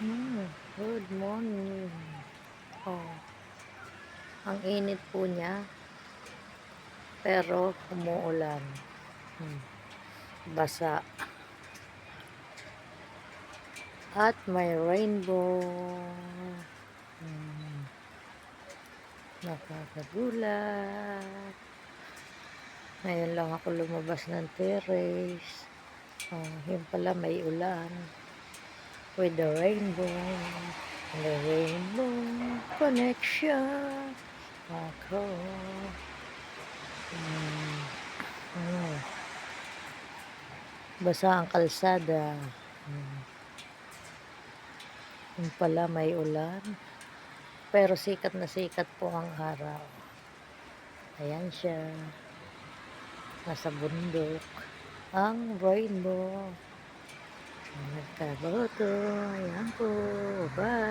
Good morning. Oh, ang init po niya, pero umuulan. Hmm, basa. At may rainbow. Hmm, nakakagulat. Ngayon lang ako lumabas ng terrace. Oh, yun pala may ulan. With the rainbow. The rainbow connection. Ako. Hmm, hmm. Basa ang kalsada. Hmm. Yun pala may ulan. Pero sikat na sikat po ang araw. Ayan siya. Nasa bundok. Ang rainbow. Nagkaboto. Ayan po. Bye.